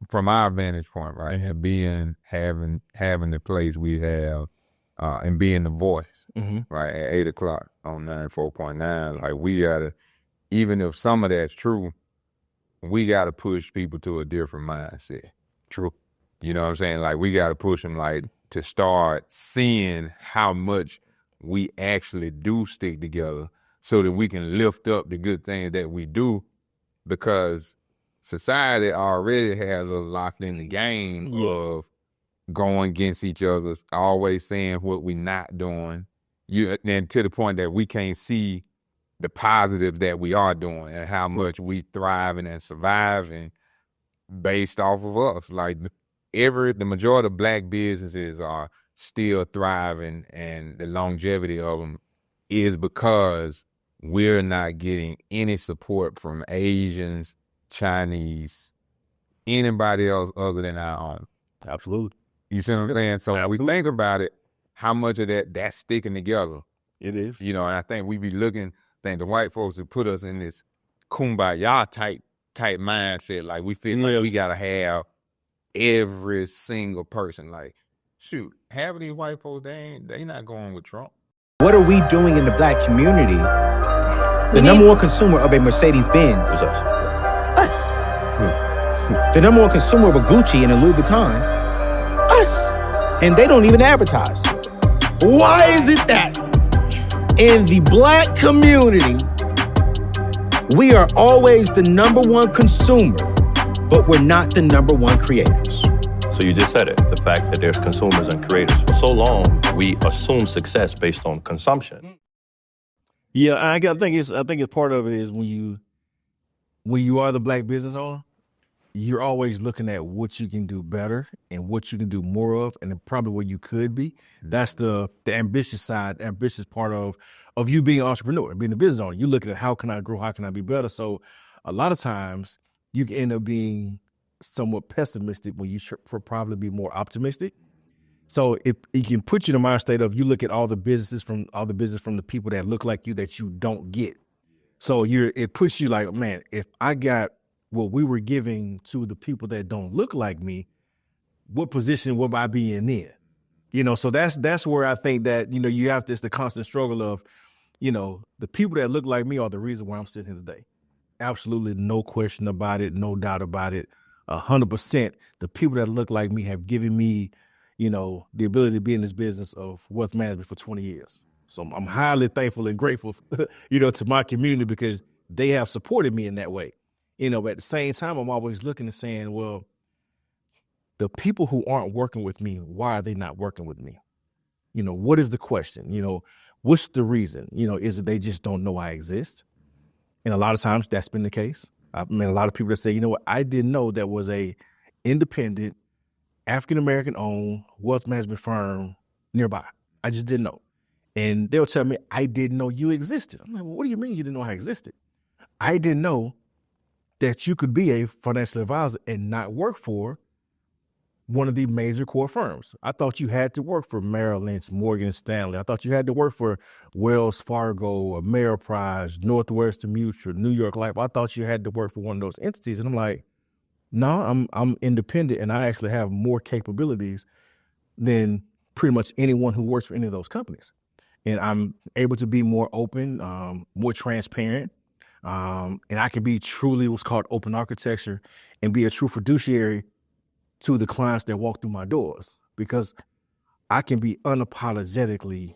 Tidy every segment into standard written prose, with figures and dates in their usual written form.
from our vantage point, right, and having the place we have, and being the voice, right, at 8 o'clock on 94.9, like we gotta, even if some of that's true, we gotta push people to a different mindset. True. You know what I'm saying? Like we gotta push them like to start seeing how much we actually do stick together, so that we can lift up the good things that we do, because society already has us locked in the game of going against each other, always saying what we not doing. And to the point that we can't see the positive that we are doing and how much we thriving and surviving based off of us. Like the majority of black businesses are still thriving, and the longevity of them is because we're not getting any support from Asians, Chinese, anybody else other than our own. Absolutely. You see what I'm saying? So when we think about it, how much of that's sticking together. It is. You know, and I think we be looking, the white folks who put us in this kumbaya type mindset. Like we feel like we gotta have every single person. Like, shoot, half of these white folks, they not going with Trump. What are we doing in the black community? The number one consumer of a Mercedes-Benz is us. The number one consumer of a Gucci and a Louis Vuitton, us. And they don't even advertise. Why is it that in the black community, we are always the number one consumer, but we're not the number one creators? So you just said it, the fact that there's consumers and creators. For so long, we assume success based on consumption. Yeah, I think it's part of it is when you are the black business owner, you're always looking at what you can do better and what you can do more of, and probably where you could be. That's the ambitious side, ambitious part of you being an entrepreneur, being a business owner. You look at how can I grow, how can I be better? So a lot of times you can end up being somewhat pessimistic when you should probably be more optimistic. So it can put you in a mind state of you look at all the business from the people that look like you that you don't get. So it puts you like, man, if I got what we were giving to the people that don't look like me, what position would I be in then? You know, so that's where I think that, you know, you have this the constant struggle of, you know, the people that look like me are the reason why I'm sitting here today. Absolutely no question about it, no doubt about it. 100%. The people that look like me have given me, you know, the ability to be in this business of wealth management for 20 years. So I'm highly thankful and grateful, you know, to my community because they have supported me in that way. You know, but at the same time, I'm always looking and saying, well, the people who aren't working with me, why are they not working with me? You know, what is the question? You know, what's the reason? You know, is it they just don't know I exist? And a lot of times that's been the case. I mean, a lot of people that say, you know what, I didn't know there was a independent, African-American owned wealth management firm nearby. I just didn't know. And they'll tell me, I didn't know you existed. I'm like, well, what do you mean you didn't know I existed? I didn't know that you could be a financial advisor and not work for one of the major core firms. I thought you had to work for Merrill Lynch, Morgan Stanley. I thought you had to work for Wells Fargo, Ameriprise, Northwestern Mutual, New York Life. I thought you had to work for one of those entities. And I'm like, no, I'm independent and I actually have more capabilities than pretty much anyone who works for any of those companies. And I'm able to be more open, more transparent. And I can be truly what's called open architecture and be a true fiduciary to the clients that walk through my doors because I can be unapologetically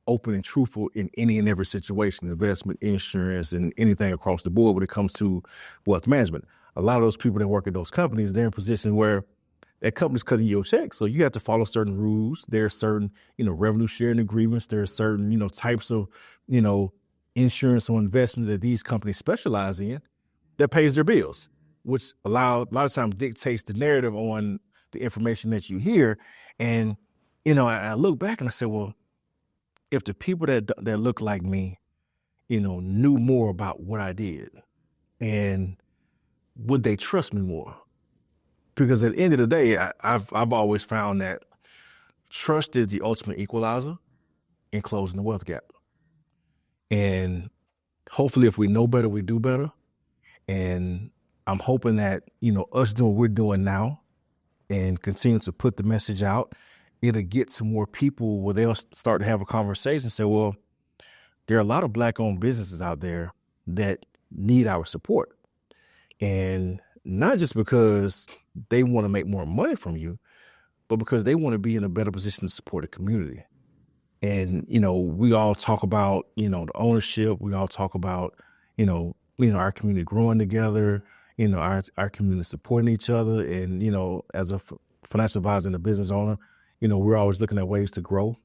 open and truthful in any and every situation, investment, insurance, and anything across the board when it comes to wealth management. A lot of those people that work at those companies, they're in positions where that company's cutting your check. So you have to follow certain rules. There are certain, you know, revenue sharing agreements. There are certain, you know, types of, you know, insurance or investment that these companies specialize in that pays their bills, which a lot of times dictates the narrative on the information that you hear. And, you know, I look back and I say, well, if the people that look like me, you know, knew more about what I did, and would they trust me more? Because at the end of the day, I've always found that trust is the ultimate equalizer in closing the wealth gap. And hopefully if we know better, we do better. And I'm hoping that, us doing what we're doing now and continue to put the message out, it'll get to more people where they'll start to have a conversation and say, well, there are a lot of Black-owned businesses out there that need our support. And not just because they want to make more money from you, but because they want to be in a better position to support the community. And, we all talk about, the ownership. We all talk about, our community growing together, our community supporting each other. And, as a financial advisor and a business owner, we're always looking at ways to grow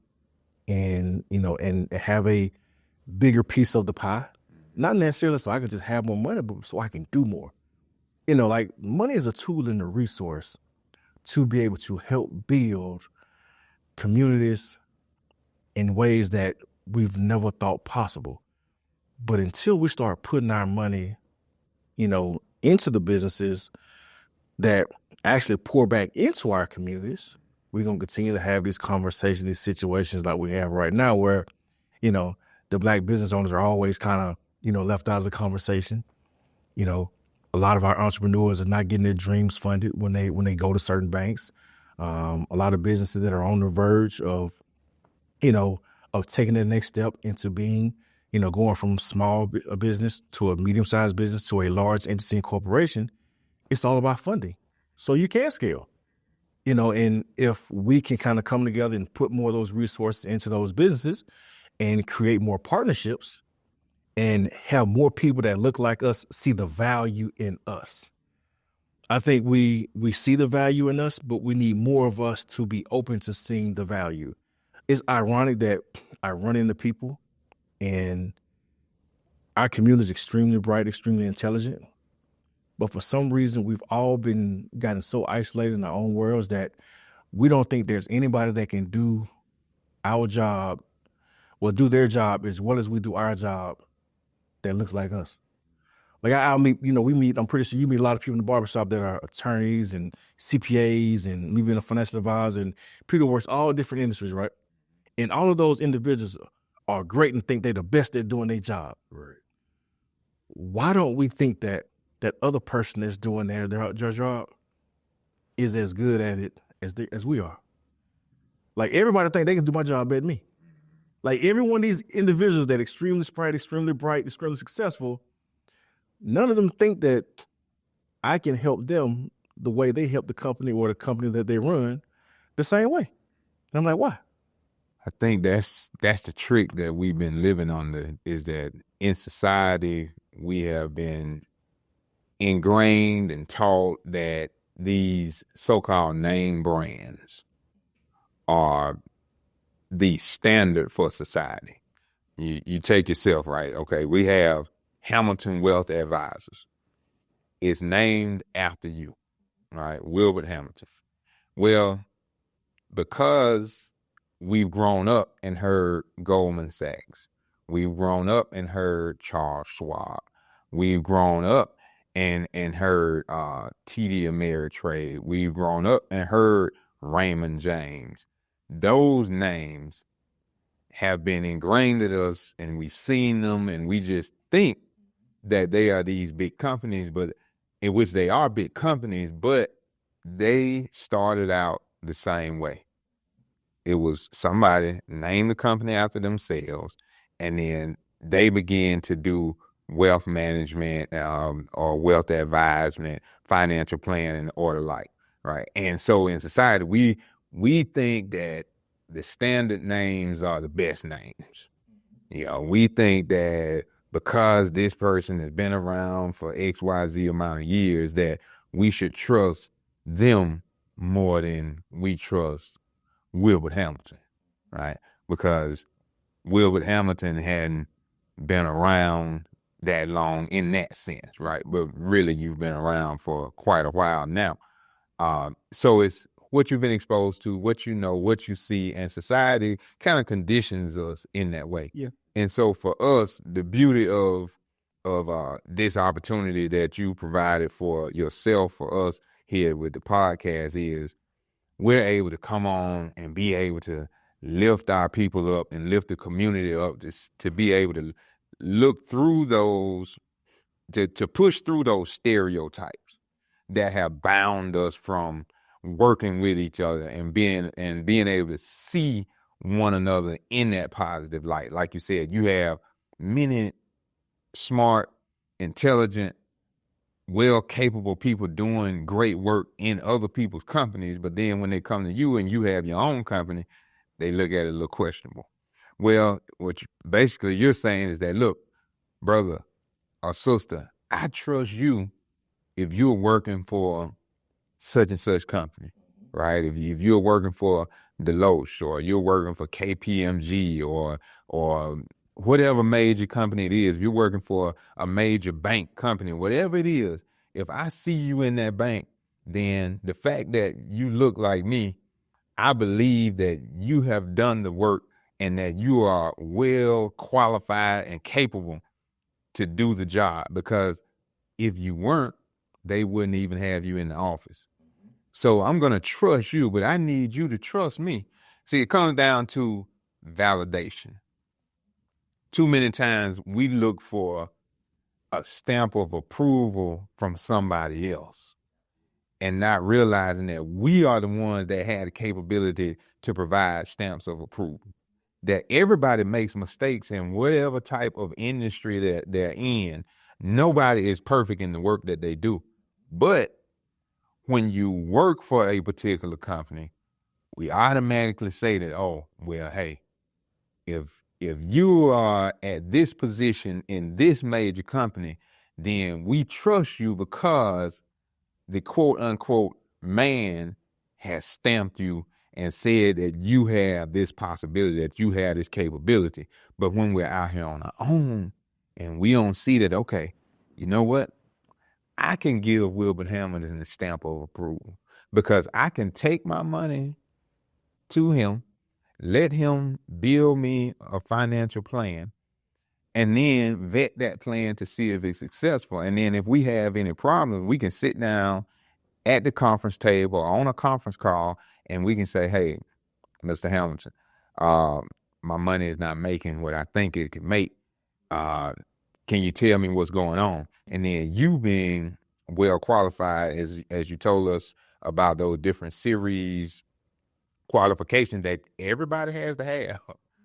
and, and have a bigger piece of the pie. Not necessarily so I can just have more money, but so I can do more. Like money is a tool and a resource to be able to help build communities in ways that we've never thought possible. But until we start putting our money, into the businesses that actually pour back into our communities, we're going to continue to have these conversations, these situations like we have right now where, the Black business owners are always kind of, left out of the conversation. A lot of our entrepreneurs are not getting their dreams funded when they go to certain banks. A lot of businesses that are on the verge of taking the next step into being, going from small business to a medium-sized business to a large entity and corporation. It's all about funding. So you can scale, and if we can kind of come together and put more of those resources into those businesses and create more partnerships and have more people that look like us see the value in us. I think we see the value in us, but we need more of us to be open to seeing the value. It's ironic that I run into people and our community is extremely bright, extremely intelligent. But for some reason, we've all gotten so isolated in our own worlds that we don't think there's anybody that can do our job, do their job as well as we do our job that looks like us. Like I'll meet, I'm pretty sure you meet a lot of people in the barbershop that are attorneys and CPAs and maybe a financial advisor and people who work all different industries, right? And all of those individuals are great and think they're the best at doing their job. Right. Why don't we think that other person that's doing their job is as good at it as we are? Like everybody think they can do my job better than me. Like every one of these individuals that extremely bright, extremely successful, none of them think that I can help them the way they help the company or the company that they run the same way. And I'm like, why? I think that's the trick that we've been living under, is that in society we have been ingrained and taught that these so-called name brands are the standard for society. You take yourself, right? Okay, we have Hamilton Wealth Advisors. It's named after you, right? Wilbert Hamilton. Well, because we've grown up and heard Goldman Sachs, we've grown up and heard Charles Schwab, we've grown up and heard TD Ameritrade, we've grown up and heard Raymond James. Those names have been ingrained in us, and we've seen them, and we just think that they are these big companies, but in which they are big companies, but they started out the same way. It was somebody named the company after themselves, and then they began to do wealth management or wealth advisement, financial planning, or the like, right? And so in society, we think that the standard names are the best names. We think that because this person has been around for XYZ amount of years, that we should trust them more than we trust Wilbert Hamilton, right? Because Wilbert Hamilton hadn't been around that long in that sense, right? But really, you've been around for quite a while now. So it's what you've been exposed to, what you know, what you see, and society kind of conditions us in that way. Yeah. And so for us, the beauty of this opportunity that you provided for yourself, for us here with the podcast, is we're able to come on and be able to lift our people up and lift the community up to be able to look through those to push through those stereotypes that have bound us from working with each other and being able to see one another in that positive light. Like you said, you have many smart, intelligent, well capable people doing great work in other people's companies, but then when they come to you and you have your own company, they look at it a little questionable. Well, basically you're saying is that, look, brother or sister, I trust you if you're working for such and such company, right? If you're working for Deloitte or you're working for KPMG or whatever major company it is, if you're working for a major bank company, whatever it is, if I see you in that bank, then the fact that you look like me, I believe that you have done the work and that you are well qualified and capable to do the job, because if you weren't, they wouldn't even have you in the office. So I'm going to trust you, but I need you to trust me. See, it comes down to validation. Too many times we look for a stamp of approval from somebody else and not realizing that we are the ones that had the capability to provide stamps of approval. That everybody makes mistakes in whatever type of industry that they're in. Nobody is perfect in the work that they do. But when you work for a particular company, we automatically say that, oh, well, hey, if you are at this position in this major company, then we trust you because the quote unquote man has stamped you and said that you have this possibility, that you have this capability. But when we're out here on our own and we don't see that, okay, you know what? I can give Wilbert Hamilton the stamp of approval because I can take my money to him, let him build me a financial plan, and then vet that plan to see if it's successful. And then if we have any problems, we can sit down at the conference table or on a conference call and we can say, hey, Mr. Hamilton, my money is not making what I think it could make. Can you tell me what's going on? And then you being well qualified, as you told us about those different series qualifications that everybody has to have,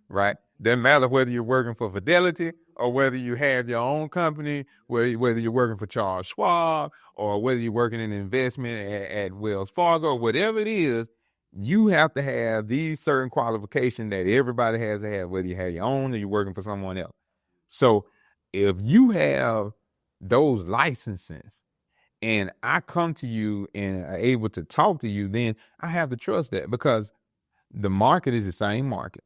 right? Doesn't matter whether you're working for Fidelity or whether you have your own company, whether you're working for Charles Schwab or whether you're working in investment at Wells Fargo, whatever it is, you have to have these certain qualifications that everybody has to have, whether you have your own or you're working for someone else. So if you have those licenses and I come to you and are able to talk to you, then I have to trust that because the market is the same market.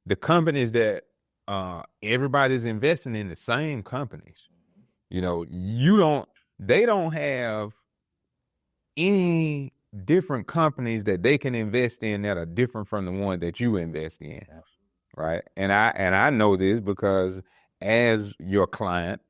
The companies that everybody's investing in the same companies. You know, they don't have any different companies that they can invest in that are different from the one that you invest in. Right. And I know this because as your client,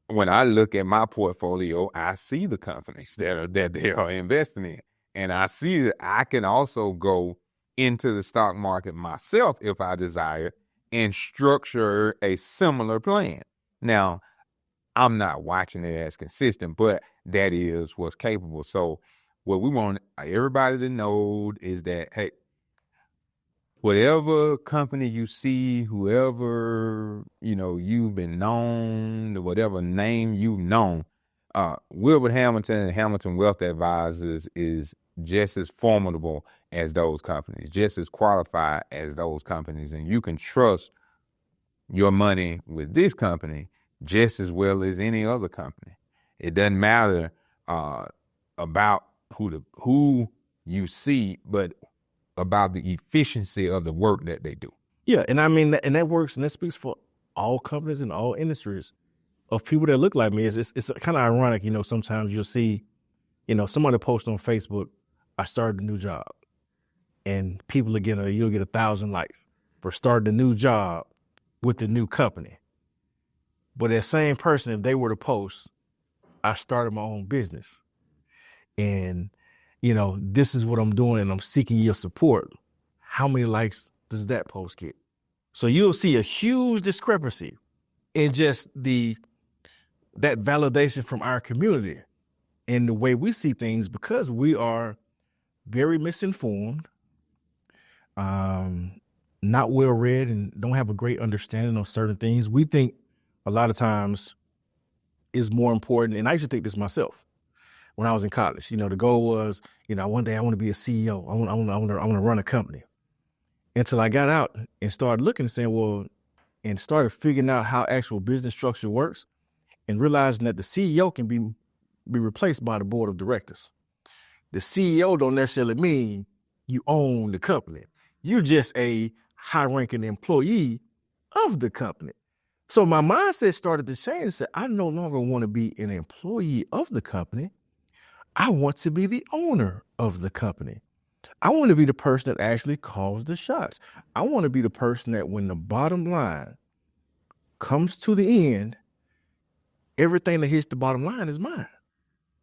when I look at my portfolio, I see the companies that they are investing in. And I see that I can also go into the stock market myself if I desire and structure a similar plan. Now, I'm not watching it as consistent, but that is what's capable. So what we want everybody to know is that, hey, whatever company you see, whoever, you've been known, whatever name you've known, Wilbert Hamilton and Hamilton Wealth Advisors is just as formidable as those companies, just as qualified as those companies. And you can trust your money with this company just as well as any other company. It doesn't matter about who you see, but about the efficiency of the work that they do. Yeah, and I mean, and that works, and that speaks for all companies in all industries of people that look like me. It's kind of ironic, sometimes you'll see, somebody post on Facebook, I started a new job, and people you'll get 1,000 likes for starting a new job with the new company. But that same person, if they were to post, I started my own business, and this is what I'm doing and I'm seeking your support, how many likes does that post get? So you'll see a huge discrepancy in just the that validation from our community and the way we see things, because we are very misinformed, not well read, and don't have a great understanding on certain things. We think a lot of times is more important. And I used to think this myself when I was in college. You know, the goal was, you know, one day I want to be a CEO. I want to run a company. Until I got out and started looking and saying, well, and started figuring out how actual business structure works, and realizing that the CEO can be replaced by the board of directors. The CEO don't necessarily mean you own the company. You're just a high-ranking employee of the company. So my mindset started to change and said, I no longer want to be an employee of the company. I want to be the owner of the company. I want to be the person that actually calls the shots. I want to be the person that when the bottom line comes to the end, everything that hits the bottom line is mine.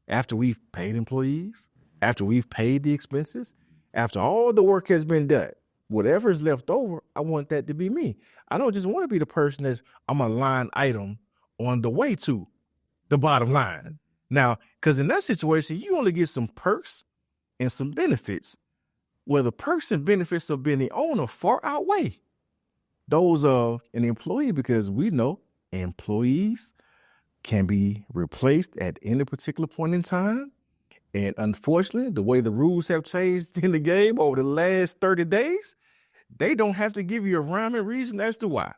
After we've paid employees, after we've paid the expenses, after all the work has been done, whatever is left over, I want that to be me. I don't just want to be the person that's I'm a line item on the way to the bottom line. Now, because in that situation, you only get some perks and some benefits, where the perks and benefits of being the owner far outweigh those of an employee, because we know employees can be replaced at any particular point in time. And unfortunately, the way the rules have changed in the game over the last 30 days, they don't have to give you a rhyme and reason as to why.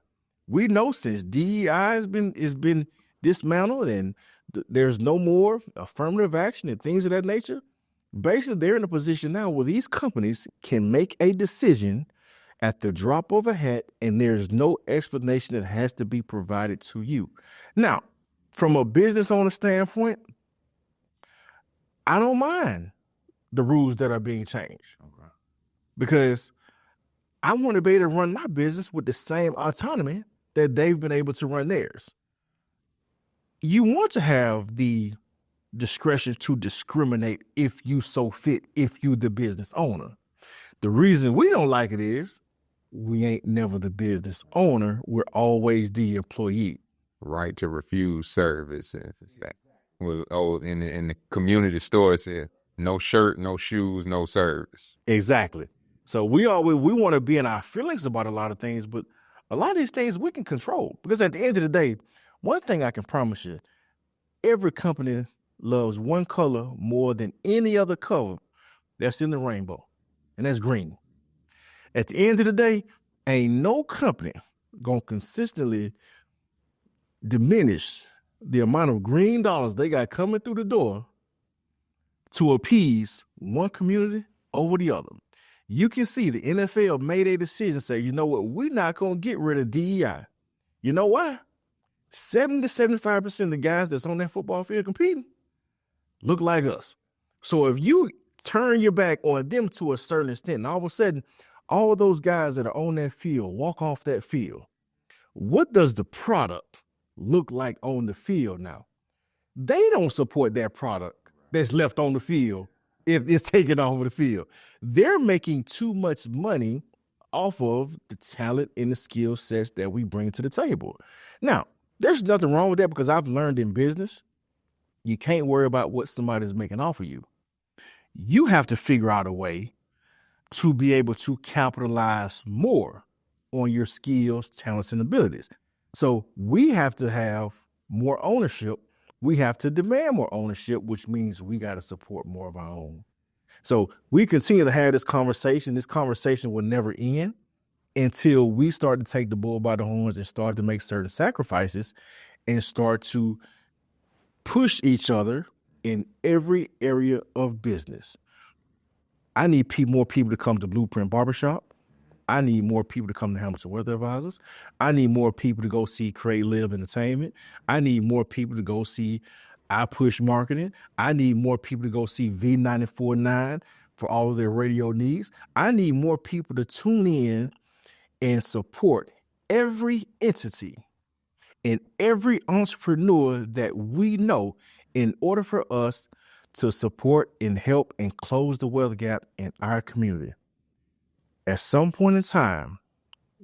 We know since DEI has been dismantled and there's no more affirmative action and things of that nature, basically they're in a position now where these companies can make a decision at the drop of a hat, and there's no explanation that has to be provided to you. Now, from a business owner standpoint, I don't mind the rules that are being changed, because I want to be able to run my business with the same autonomy that they've been able to run theirs. You want to have the discretion to discriminate if you so fit, if you the business owner. The reason we don't like it is we ain't never the business owner. We're always the employee. Right to refuse service. Well, in the community store, it said no shirt, no shoes, no service. Exactly. So we want to be in our feelings about a lot of things, but a lot of these things we can control, because at the end of the day, one thing I can promise you, every company loves one color more than any other color that's in the rainbow, and that's green. At the end of the day, ain't no company gonna consistently diminish the amount of green dollars they got coming through the door to appease one community over the other. You can see the NFL made a decision, say, you know what, we're not gonna get rid of DEI. You know why? 70 to 75% of the guys that's on that football field competing look like us. So if you turn your back on them to a certain extent, and all of a sudden, all of those guys that are on that field walk off that field, what does the product look like on the field now? They don't support that product that's left on the field if it's taken off of the field. They're making too much money off of the talent and the skill sets that we bring to the table. Now, there's nothing wrong with that, because I've learned in business, you can't worry about what somebody's making off of you. You have to figure out a way to be able to capitalize more on your skills, talents, and abilities. So we have to have more ownership. We have to demand more ownership, which means we got to support more of our own. So we continue to have this conversation. This conversation will never end until we start to take the bull by the horns and start to make certain sacrifices and start to push each other in every area of business. I need more people to come to Blueprint Barbershop. I need more people to come to Hamilton Wealth Advisors. I need more people to go see Create Live Entertainment. I need more people to go see I Push Marketing. I need more people to go see V94.9 for all of their radio needs. I need more people to tune in and support every entity and every entrepreneur that we know in order for us to support and help and close the wealth gap in our community. At some point in time,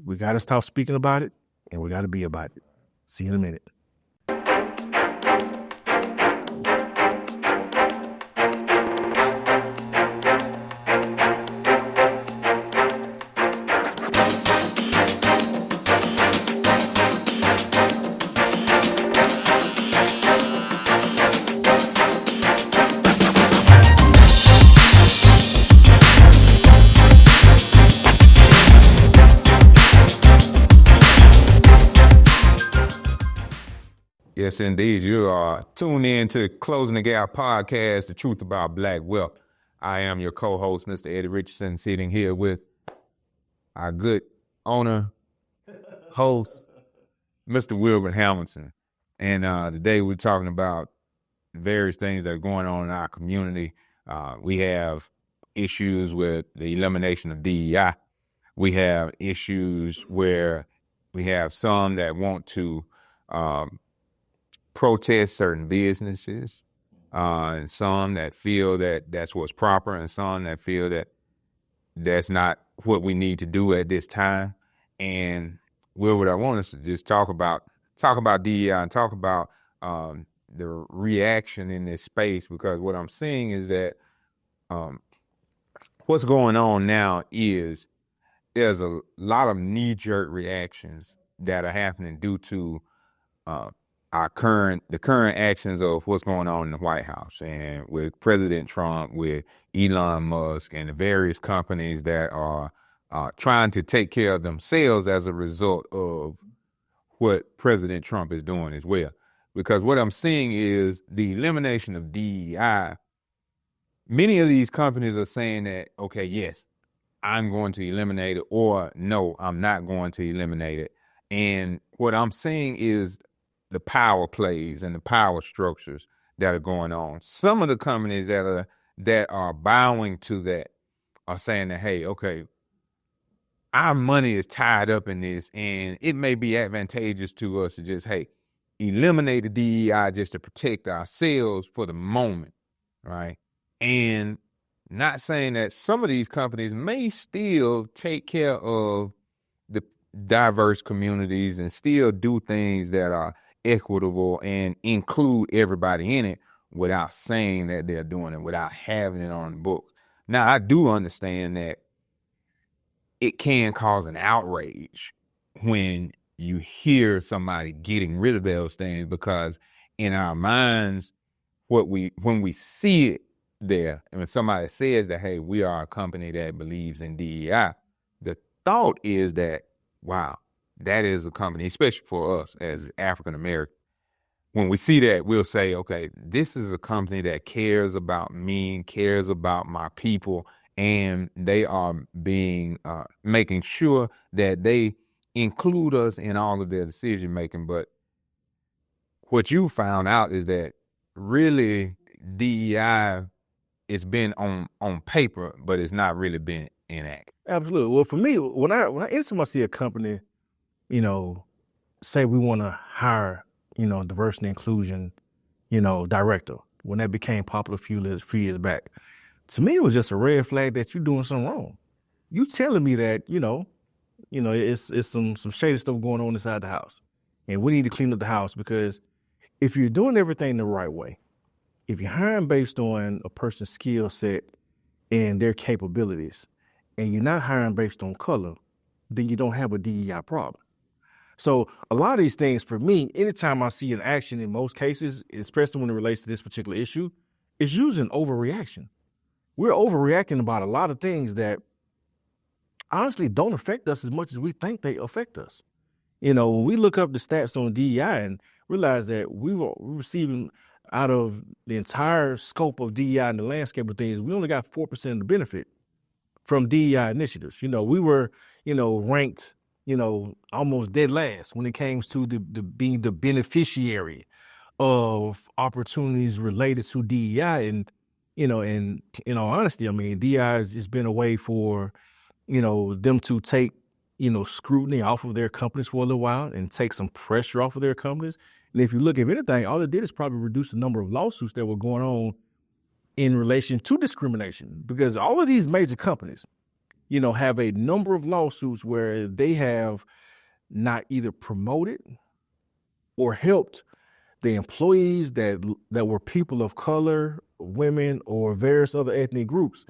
we got to stop speaking about it, and we got to be about it. See you in a minute. Yes, indeed. You are tuned in to Closing the Gap podcast, The Truth About Black Wealth. I am your co-host, Mr. Eddie Richardson, sitting here with our good owner, host, Mr. Wilbert Hamilton. And today we're talking about various things that are going on in our community. We have issues with the elimination of DEI. We have issues where we have some that want to protest certain businesses, and some that feel that that's what's proper, and some that feel that that's not what we need to do at this time. And what I want us to just talk about DEI and talk about the reaction in this space, because what I'm seeing is that what's going on now is there's a lot of knee-jerk reactions that are happening due to the current actions of what's going on in the White House and with President Trump, with Elon Musk, and the various companies that are trying to take care of themselves as a result of what President Trump is doing as well. Because what I'm seeing is the elimination of DEI. Many of these companies are saying that, okay, yes, I'm going to eliminate it, or no, I'm not going to eliminate it. And what I'm seeing is the power plays and the power structures that are going on. Some of the companies that are bowing to that are saying that, hey, okay, our money is tied up in this, and it may be advantageous to us to just, hey, eliminate the DEI just to protect ourselves for the moment, right? And not saying that some of these companies may still take care of the diverse communities and still do things that are equitable and include everybody in it without saying that they're doing it, without having it on the books. Now, I do understand that it can cause an outrage when you hear somebody getting rid of those things, because in our minds, when we see it there, and when somebody says that, hey, we are a company that believes in DEI, the thought is that, wow, that is a company, especially for us as African American. When we see that, we'll say, okay, this is a company that cares about me, cares about my people, and they are making sure that they include us in all of their decision making. But what you found out is that really DEI it's been on paper, but it's not really been enacted. Absolutely. Well, for me, when I anytime I see a company, say we want to hire, diversity and inclusion, director, when that became popular a few years back, to me, it was just a red flag that you're doing something wrong. You telling me that, it's some shady stuff going on inside the house, and we need to clean up the house, because if you're doing everything the right way, if you're hiring based on a person's skill set and their capabilities, and you're not hiring based on color, then you don't have a DEI problem. So a lot of these things, for me, anytime I see an action, in most cases, especially when it relates to this particular issue, it's usually an overreaction. We're overreacting about a lot of things that honestly don't affect us as much as we think they affect us. When we look up the stats on DEI and realize that we were receiving out of the entire scope of DEI and the landscape of things, we only got 4% of the benefit from DEI initiatives. We were, ranked, almost dead last when it came to being the beneficiary of opportunities related to DEI. And, and in all honesty, DEI has been a way for, them to take, scrutiny off of their companies for a little while and take some pressure off of their companies. And if you look, if anything, all it did is probably reduce the number of lawsuits that were going on in relation to discrimination, because all of these major companies, have a number of lawsuits where they have not either promoted or helped the employees that were people of color, women, or various other ethnic groups.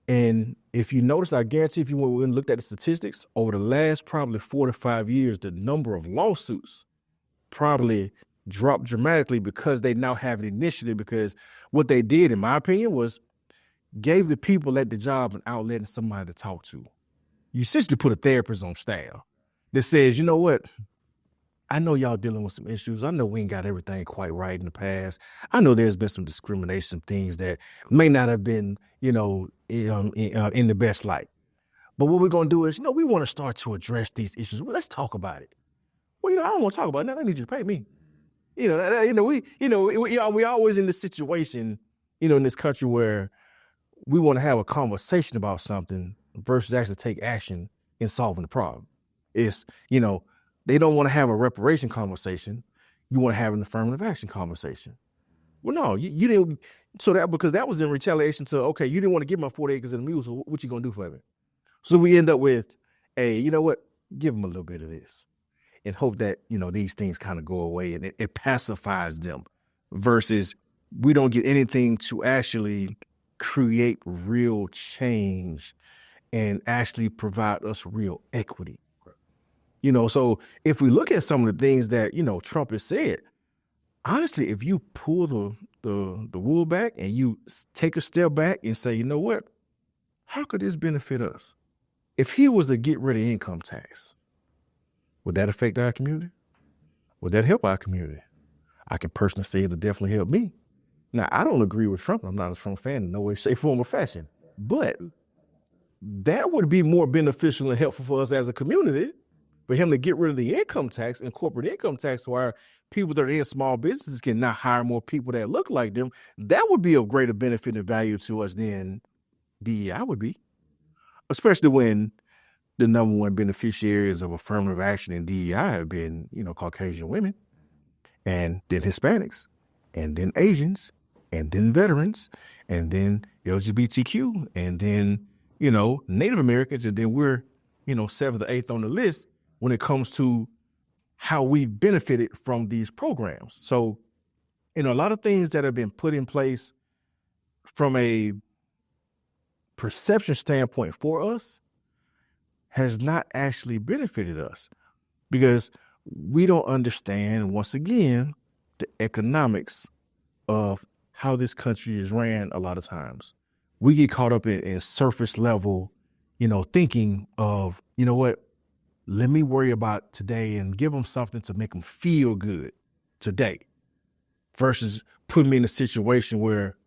And if you notice, I guarantee if you went and looked at the statistics, over the last probably 4 to 5 years, the number of lawsuits probably dropped dramatically, because they now have an initiative, because what they did, in my opinion, was gave the people at the job an outlet and somebody to talk to. You essentially put a therapist on staff that says, you know what, I know y'all dealing with some issues. I know we ain't got everything quite right in the past. I know there's been some discrimination, things that may not have been, in the best light. But what we're going to do is, we want to start to address these issues. Well, let's talk about it. Well, I don't want to talk about it. I need you to pay me. We always in this situation, in this country where we want to have a conversation about something versus actually take action in solving the problem. It's, they don't want to have a reparation conversation. You want to have an affirmative action conversation. Well, no, you didn't. Because that was in retaliation to, okay, you didn't want to give my 40 acres and a mule, so what you going to do for me? So we end up with, hey, you know what? Give them a little bit of this and hope that, these things kind of go away and it pacifies them versus we don't get anything to actually create real change and actually provide us real equity. So if we look at some of the things that, Trump has said, honestly, if you pull the wool back and you take a step back and say, you know what, how could this benefit us? If he was to get rid of income tax, would that affect our community? Would that help our community? I can personally say it'll definitely help me. Now, I don't agree with Trump. I'm not a Trump fan in no way, shape, form, or fashion. But that would be more beneficial and helpful for us as a community for him to get rid of the income tax and corporate income tax so our people that are in small businesses can now hire more people that look like them. That would be of greater benefit and value to us than DEI would be, especially when the number one beneficiaries of affirmative action in DEI have been, Caucasian women, and then Hispanics, and then Asians, and then veterans, and then LGBTQ, and then, Native Americans, and then we're, 7th or 8th on the list when it comes to how we benefited from these programs. So, a lot of things that have been put in place from a perception standpoint for us has not actually benefited us because we don't understand, once again, the economics of how this country is ran a lot of times. We get caught up in surface level, thinking of, what, let me worry about today and give them something to make them feel good today versus putting me in a situation where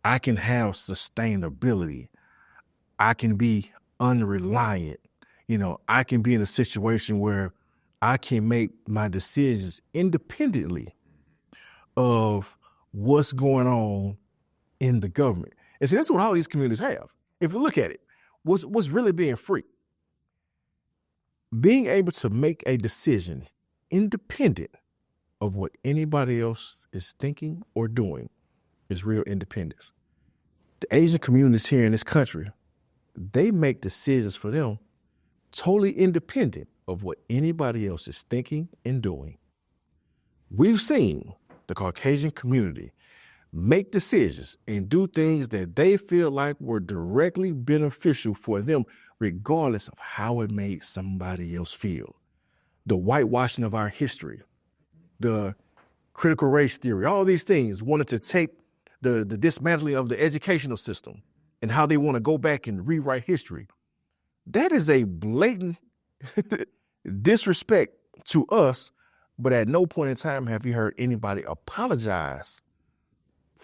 I can have sustainability. I can be unreliant. I can be in a situation where I can make my decisions independently of what's going on in the government. And see, that's what all these communities have. If you look at it, what's really being free? Being able to make a decision independent of what anybody else is thinking or doing is real independence. The Asian communities here in this country, they make decisions for them totally independent of what anybody else is thinking and doing. We've seen the Caucasian community make decisions and do things that they feel like were directly beneficial for them, regardless of how it made somebody else feel. The whitewashing of our history, the critical race theory, all these things wanted to take the dismantling of the educational system and how they want to go back and rewrite history. That is a blatant disrespect to us, but at no point in time have you heard anybody apologize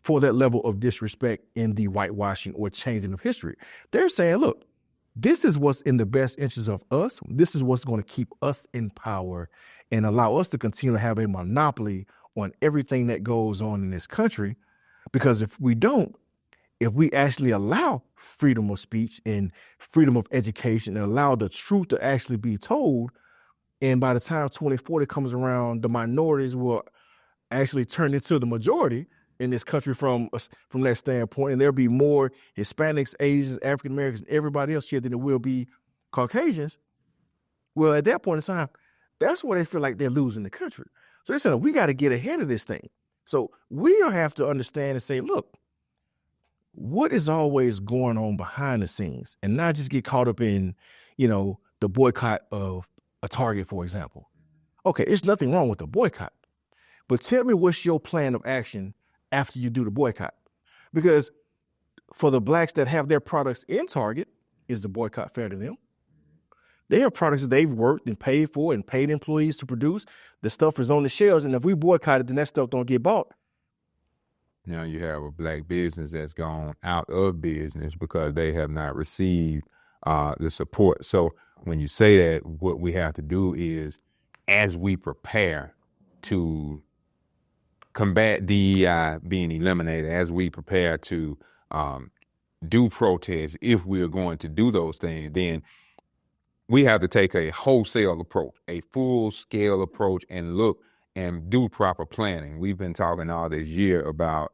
for that level of disrespect in the whitewashing or changing of history. They're saying, look, this is what's in the best interest of us. This is what's going to keep us in power and allow us to continue to have a monopoly on everything that goes on in this country. Because if we don't, if we actually allow freedom of speech and freedom of education and allow the truth to actually be told, and by the time 2040 comes around, the minorities will actually turn into the majority in this country from that standpoint, and there'll be more Hispanics, Asians, African Americans, everybody else here than there will be Caucasians. Well, at that point in time, that's where they feel like they're losing the country. So they said, we got to get ahead of this thing. So we have to understand and say, look, what is always going on behind the scenes, and not just get caught up in, the boycott of a Target, for example. Okay, there's nothing wrong with the boycott, but tell me what's your plan of action after you do the boycott? Because for the blacks that have their products in Target, is the boycott fair to them? They have products that they've worked and paid for and paid employees to produce. The stuff is on the shelves, and if we boycott it, then that stuff don't get bought. Now you have a black business that's gone out of business because they have not received the support. So when you say that, what we have to do is, as we prepare to combat DEI being eliminated, as we prepare to do protests, if we are going to do those things, then we have to take a wholesale approach, a full scale approach, and look and do proper planning. We've been talking all this year about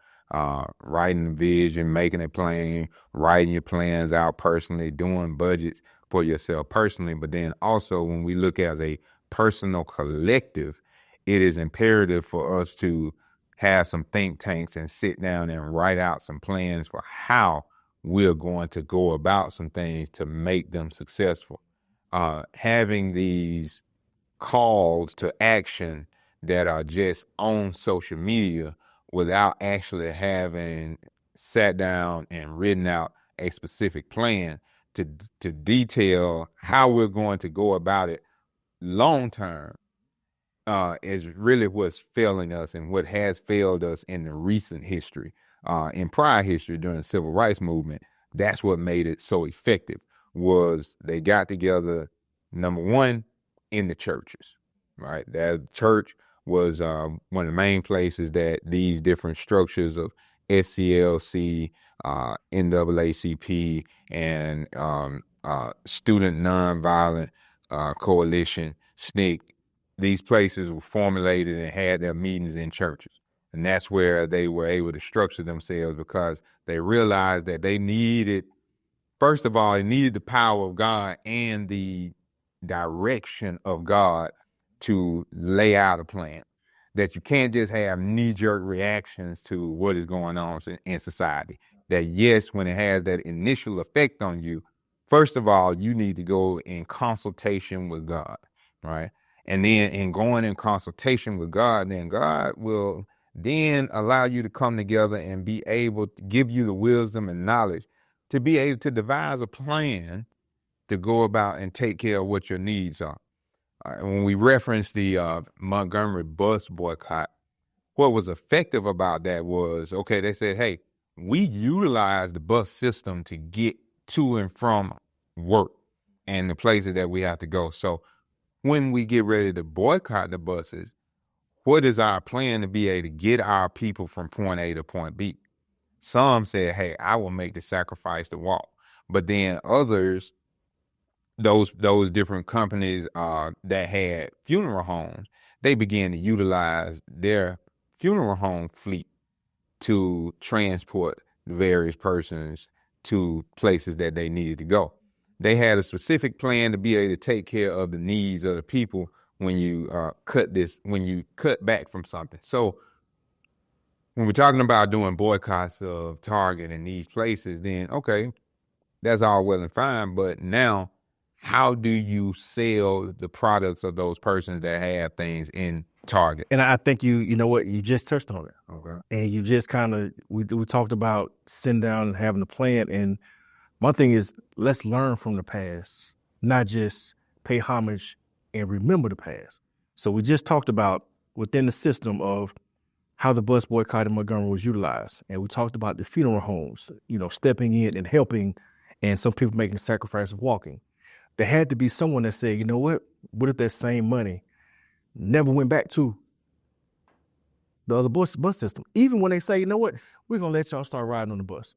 writing a vision, making a plan, writing your plans out personally, doing budgets for yourself personally. But then also when we look as a personal collective, it is imperative for us to have some think tanks and sit down and write out some plans for how we're going to go about some things to make them successful. Having these calls to action that are just on social media without actually having sat down and written out a specific plan to detail how we're going to go about it long term is really what's failing us and what has failed us in the recent history. In prior history during the civil rights movement, that's what made it so effective, was they got together, number one, in the churches, right? That church was one of the main places that these different structures of SCLC, NAACP, and Student Nonviolent Coalition, SNCC, these places were formulated and had their meetings in churches. And that's where they were able to structure themselves, because they realized that they needed, first of all, they needed the power of God and the direction of God to lay out a plan. That you can't just have knee-jerk reactions to what is going on in society. That yes, when it has that initial effect on you, first of all, you need to go in consultation with God, right? And then in going in consultation with God, then God will then allow you to come together and be able to give you the wisdom and knowledge to be able to devise a plan to go about and take care of what your needs are. When we reference the Montgomery bus boycott, what was effective about that was, okay, they said, hey, we utilize the bus system to get to and from work and the places that we have to go. So when we get ready to boycott the buses, what is our plan to be able to get our people from point A to point B? Some said, hey, I will make the sacrifice to walk. But then others, those different companies that had funeral homes, they began to utilize their funeral home fleet to transport the various persons to places that they needed to go. They had a specific plan to be able to take care of the needs of the people when you cut back from something. So when we're talking about doing boycotts of Target and these places, then okay, that's all well and fine. But now, how do you sell the products of those persons that have things in Target? And I think you know what, you just touched on it. Okay. And you just kind of, we talked about sitting down and having a plan. And my thing is, let's learn from the past, not just pay homage and remember the past. So we just talked about within the system of how the bus boycott in Montgomery was utilized. And we talked about the funeral homes, stepping in and helping, and some people making the sacrifice of walking. There had to be someone that said, you know what if that same money never went back to the other bus system? Even when they say, you know what, we're going to let y'all start riding on the bus.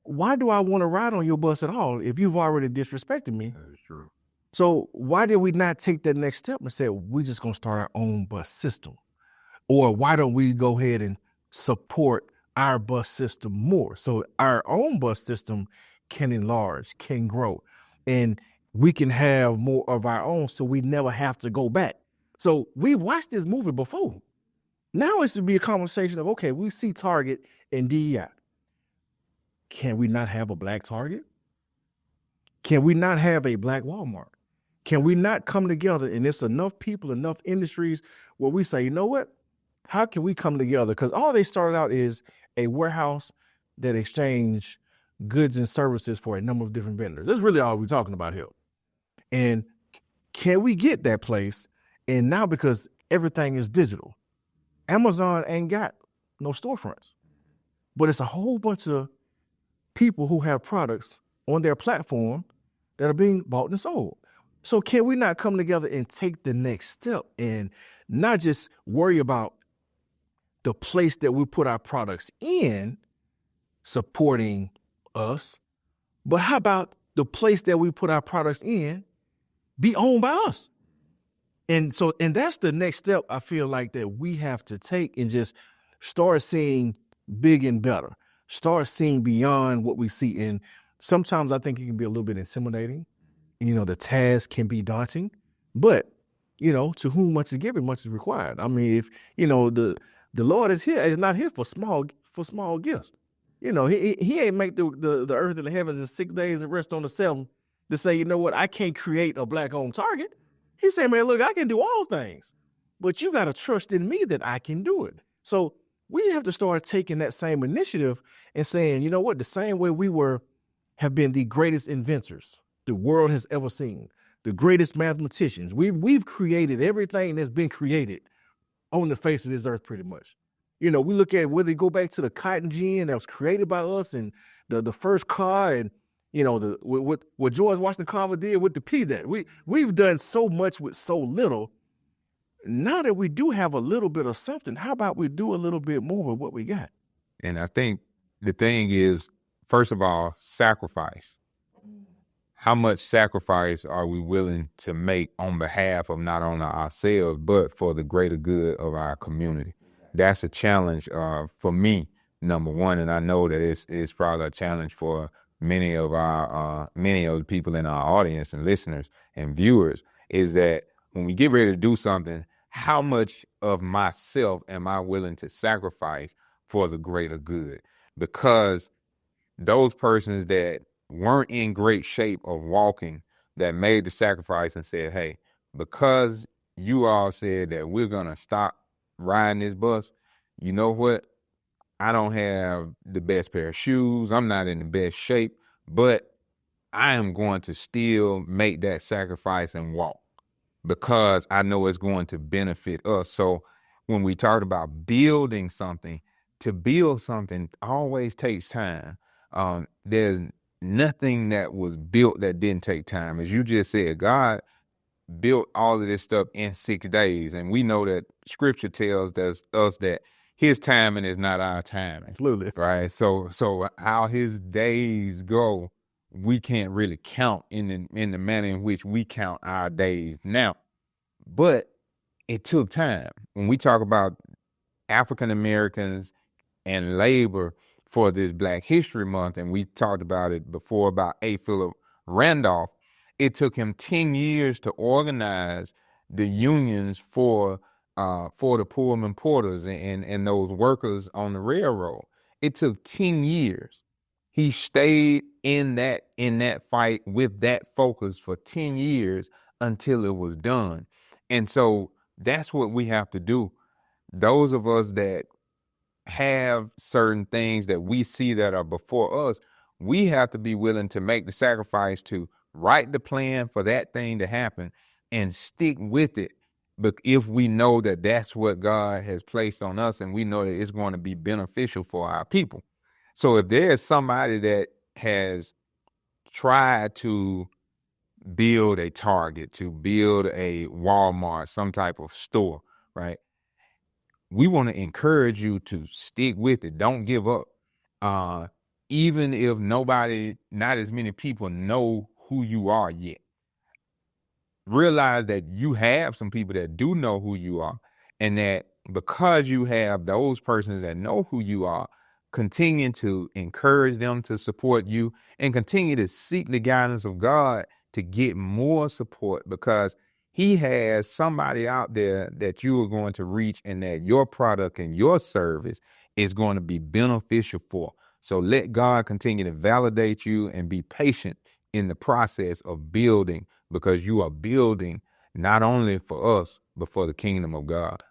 Why do I want to ride on your bus at all if you've already disrespected me? That is true. So why did we not take that next step and say, we're just going to start our own bus system? Or why don't we go ahead and support our bus system more? So our own bus system can enlarge, can grow, and we can have more of our own so we never have to go back. So we watched this movie before. Now it should be a conversation of, okay, we see Target and DEI. Can we not have a black Target? Can we not have a black Walmart? Can we not come together, and it's enough people, enough industries where we say, you know what? How can we come together? Because all they started out is a warehouse that exchanged goods and services for a number of different vendors. That's really all we're talking about here. And can we get that place? And now, because everything is digital, Amazon ain't got no storefronts, but it's a whole bunch of people who have products on their platform that are being bought and sold. So can we not come together and take the next step and not just worry about the place that we put our products in supporting us, but how about the place that we put our products in be owned by us? And that's the next step I feel like that we have to take, and just start seeing big and better, start seeing beyond what we see. And sometimes I think it can be a little bit intimidating. The task can be daunting, but, to whom much is given, much is required. I mean, if, the Lord is not here for small gifts. He ain't make the earth and the heavens in 6 days and rest on the seventh to say, you know what, I can't create a black-owned Target. He said, man, look, I can do all things, but you got to trust in me that I can do it. So we have to start taking that same initiative and saying, you know what, the same way we have been the greatest inventors the world has ever seen, the greatest mathematicians. We've created everything that's been created on the face of this earth, pretty much. We look at whether you go back to the cotton gin that was created by us, and the first car, and what George Washington Carver did with the P that we've done so much with so little. Now that we do have a little bit of something, how about we do a little bit more with what we got? And I think the thing is, first of all, sacrifice. How much sacrifice are we willing to make on behalf of not only ourselves, but for the greater good of our community? That's a challenge for me, number one, and I know that it's probably a challenge for many of the people in our audience and listeners and viewers, is that when we get ready to do something, how much of myself am I willing to sacrifice for the greater good? Because those persons that weren't in great shape of walking, that made the sacrifice and said, hey, because you all said that we're going to stop riding this bus, you know what? I don't have the best pair of shoes. I'm not in the best shape, but I am going to still make that sacrifice and walk because I know it's going to benefit us. So when we talk about building something, to build something always takes time. There's nothing that was built that didn't take time. As you just said, God built all of this stuff in 6 days. And we know that scripture tells us that his timing is not our timing. Absolutely. Right. So how his days go, we can't really count in the manner in which we count our days now. But it took time. When we talk about African Americans and labor for this Black History Month, and we talked about it before about A. Philip Randolph, it took him 10 years to organize the unions for the Pullman porters and those workers on the railroad. It took 10 years. He stayed in that fight with that focus for 10 years until it was done. And so that's what we have to do. Those of us that have certain things that we see that are before us, we have to be willing to make the sacrifice to write the plan for that thing to happen and stick with it. But if we know that that's what God has placed on us, and we know that it's going to be beneficial for our people. So if there's somebody that has tried to build a Target, to build a Walmart, some type of store, right? We want to encourage you to stick with it. Don't give up. Even if not as many people know who you are yet. Realize that you have some people that do know who you are, and that because you have those persons that know who you are, continue to encourage them to support you and continue to seek the guidance of God to get more support, because he has somebody out there that you are going to reach and that your product and your service is going to be beneficial for. So let God continue to validate you and be patient in the process of building, because you are building not only for us, but for the kingdom of God.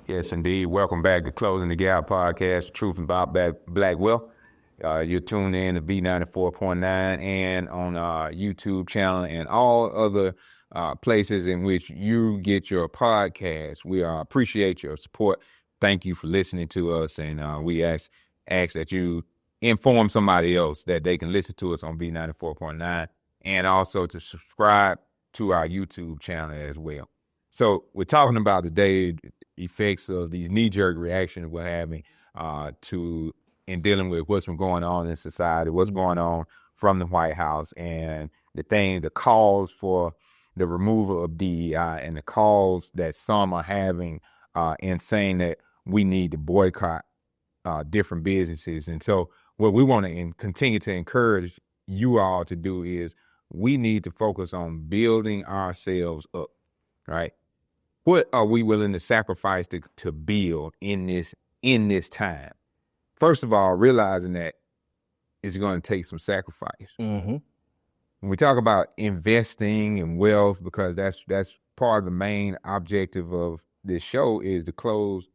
Yeah, Yes, indeed. Welcome back to Closing the Gap podcast, the Truth About Black Wealth. You're tuned in to B94.9 and on our YouTube channel and all other places in which you get your podcast. We appreciate your support. Thank you for listening to us, and we ask that you inform somebody else that they can listen to us on B94.9 and also to subscribe to our YouTube channel as well. So we're talking about today effects of these knee-jerk reactions we're having in dealing with what's been going on in society, what's going on from the White House, and the calls for the removal of DEI, and the calls that some are having in saying that we need to boycott different businesses. And so what we want to continue to encourage you all to do is we need to focus on building ourselves up, right? What are we willing to sacrifice to build in this time? First of all, realizing that it's going to take some sacrifice. Mm-hmm. When we talk about investing in wealth, because that's part of the main objective of this show is to close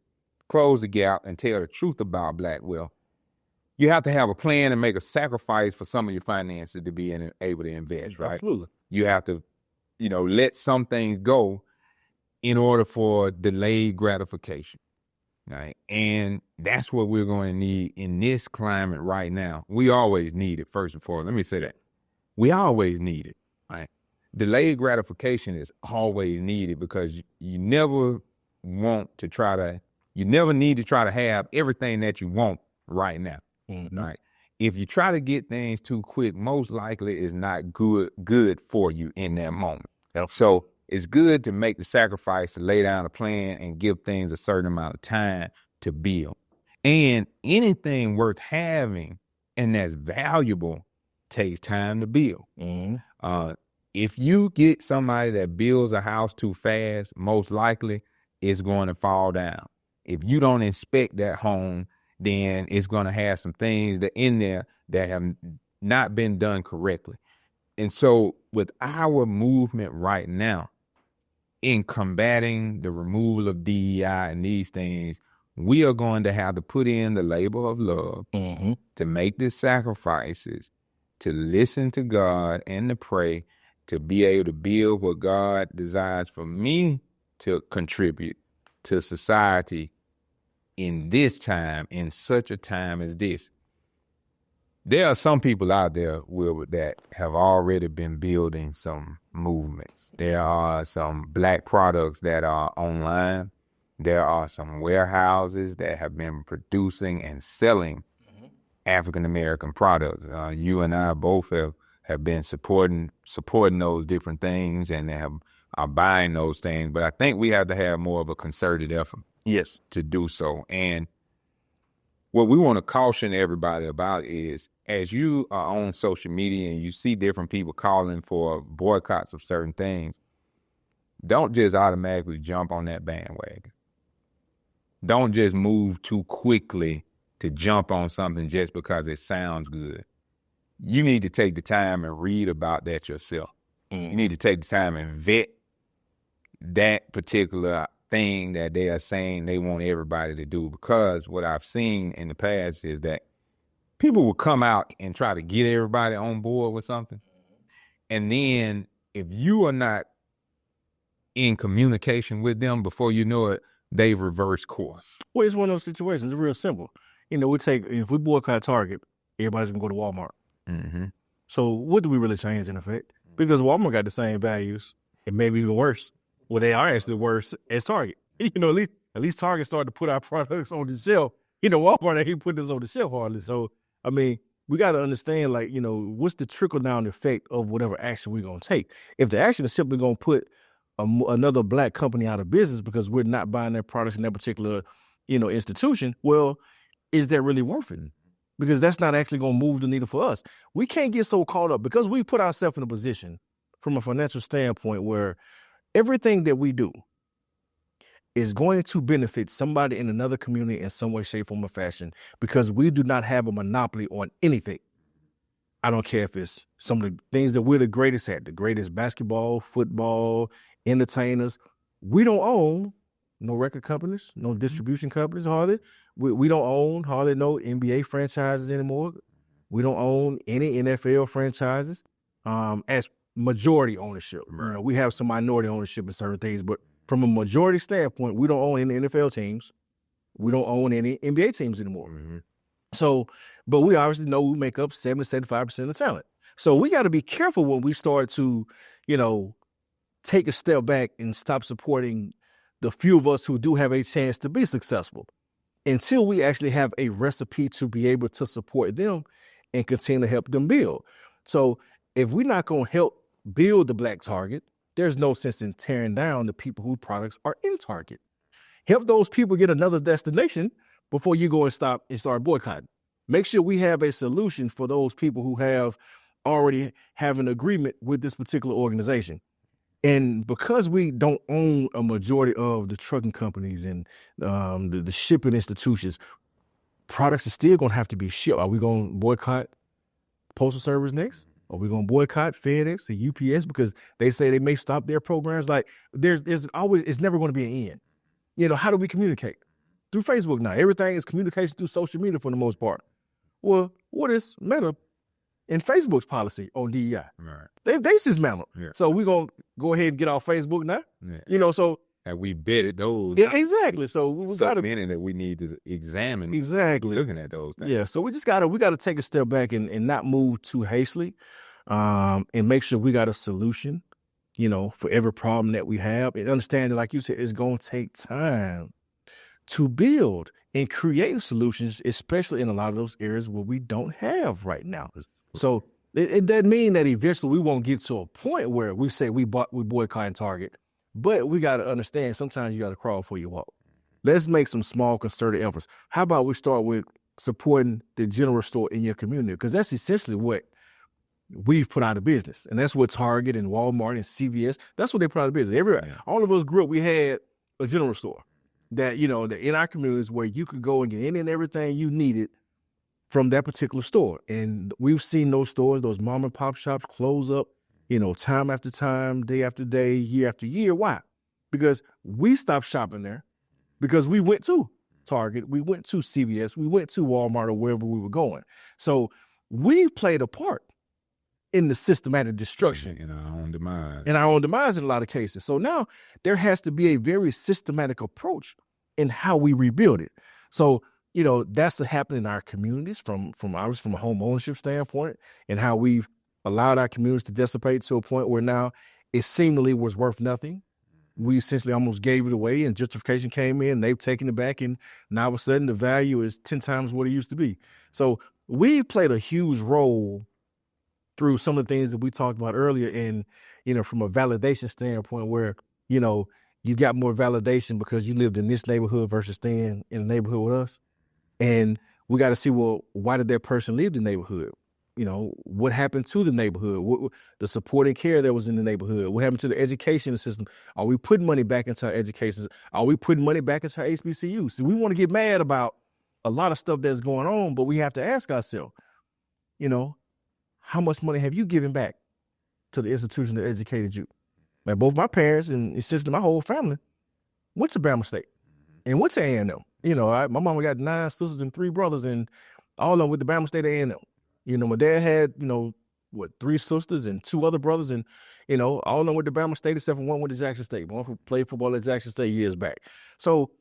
the gap and tell the truth about Black wealth. You have to have a plan and make a sacrifice for some of your finances to be able to invest, right? Absolutely. You have to, let some things go in order for delayed gratification, right? And that's what we're going to need in this climate right now. We always need it, first and foremost. Let me say that. We always need it, right? Delayed gratification is always needed because you never need to try to have everything that you want right now. Mm-hmm. Right. If you try to get things too quick, most likely it's not good for you in that moment. Yep. So it's good to make the sacrifice to lay down a plan and give things a certain amount of time to build. And anything worth having and that's valuable takes time to build. Mm-hmm. If you get somebody that builds a house too fast, most likely it's going to fall down. If you don't inspect that home, then it's going to have some things that in there that have not been done correctly. And so with our movement right now in combating the removal of DEI and these things, we are going to have to put in the labor of love Mm-hmm. to make the sacrifices, to listen to God and to pray, to be able to build what God desires for me to contribute to society in this time, in such a time as this. There are some people out there, Wilbur, that have already been building some movements. There are some Black products that are online. There are some warehouses that have been producing and selling African-American products. You and I both have been supporting those different things and are buying those things. But I think we have to have more of a concerted effort. Yes. To do so. And what we want to caution everybody about is, as you are on social media and you see different people calling for boycotts of certain things, don't just automatically jump on that bandwagon. Don't just move too quickly to jump on something just because it sounds good. You need to take the time and read about that yourself. Mm-hmm. You need to take the time and vet that particular thing that they are saying they want everybody to do, because what I've seen in the past is that people will come out and try to get everybody on board with something, and then if you are not in communication with them, before you know it, they reverse course. Well, it's one of those situations. It's real simple. If we boycott Target, everybody's gonna go to Walmart. Mm-hmm. So what do we really change in effect? Because Walmart got the same values, and maybe even worse. Well, they are actually worse as Target. At least Target started to put our products on the shelf. Walmart ain't put this on the shelf hardly. So, I mean, we got to understand, what's the trickle-down effect of whatever action we're going to take. If the action is simply going to put another Black company out of business because we're not buying their products in that particular, institution, well, is that really worth it? Because that's not actually going to move the needle for us. We can't get so caught up because we put ourselves in a position from a financial standpoint where everything that we do is going to benefit somebody in another community in some way, shape, form, or fashion, because we do not have a monopoly on anything. I don't care if it's some of the things that we're the greatest at, the greatest basketball, football, entertainers. We don't own no record companies, no distribution companies, hardly. We don't own hardly no NBA franchises anymore. We don't own any NFL franchises as majority ownership. We have some minority ownership in certain things, but from a majority standpoint, we don't own any NFL teams. We don't own any NBA teams anymore. So, but we obviously know we make up 70-75% of the talent. So we got to be careful when we start to, take a step back and stop supporting the few of us who do have a chance to be successful until we actually have a recipe to be able to support them and continue to help them build. So if we're not going to help build the Black Target, there's no sense in tearing down the people whose products are in Target. Help those people get another destination before you go and stop and start boycotting. Make sure we have a solution for those people who already have an agreement with this particular organization. And because we don't own a majority of the trucking companies and the shipping institutions, products are still going to have to be shipped. Are we going to boycott Postal Service next? Are we going to boycott FedEx or UPS because they say they may stop their programs? Like there's always, it's never going to be an end. How do we communicate? Through Facebook now. Everything is communication through social media for the most part. Well, what is Meta and Facebook's policy on DEI? Right. They dismantled. Yeah. So we're going to go ahead and get off Facebook now. Yeah. So. And we vetted those. Yeah, exactly. So we got to. Meaning that we need to examine. Exactly. Looking at those things. Yeah. So we got to take a step back and not move too hastily and make sure we got a solution, for every problem that we have. And understand that, like you said, it's going to take time to build and create solutions, especially in a lot of those areas where we don't have right now. So it doesn't mean that eventually we won't get to a point where we say we boycott Target, but we got to understand sometimes you got to crawl before you walk. Let's make some small concerted efforts. How about we start with supporting the general store in your community? Because that's essentially what we've put out of business. And that's what Target and Walmart and CVS, that's what they put out of business. All of us grew up, we had a general store that, that in our communities where you could go and get any and everything you needed from that particular store. And we've seen those stores, those mom and pop shops close up, time after time, day after day, year after year. Why? Because we stopped shopping there because we went to Target, we went to CVS, we went to Walmart or wherever we were going. So we played a part in the systematic destruction. In our own demise. In our own demise in a lot of cases. So now there has to be a very systematic approach in how we rebuild it. So, that's happening in our communities from a home ownership standpoint and how we've allowed our communities to dissipate to a point where now it seemingly was worth nothing. We essentially almost gave it away and justification came in, they've taken it back, and now all of a sudden the value is 10 times what it used to be. So we played a huge role through some of the things that we talked about earlier in, from a validation standpoint where, you got more validation because you lived in this neighborhood versus staying in the neighborhood with us. And we got to see, well, why did that person leave the neighborhood? What happened to the neighborhood? What the support and care that was in the neighborhood? What happened to the education system? Are we putting money back into our education? Are we putting money back into our HBCUs? So we want to get mad about a lot of stuff that's going on, but we have to ask ourselves, how much money have you given back to the institution that educated you? Man, both my parents and essentially my whole family went to Bama State and went to A&M. My mama got 9 sisters and 3 brothers, and all of them with the Bama State A&M. My dad had, 3 sisters and 2 other brothers, and, all of them with the Bama State except for one with the Jackson State. One who played football at Jackson State years back. So,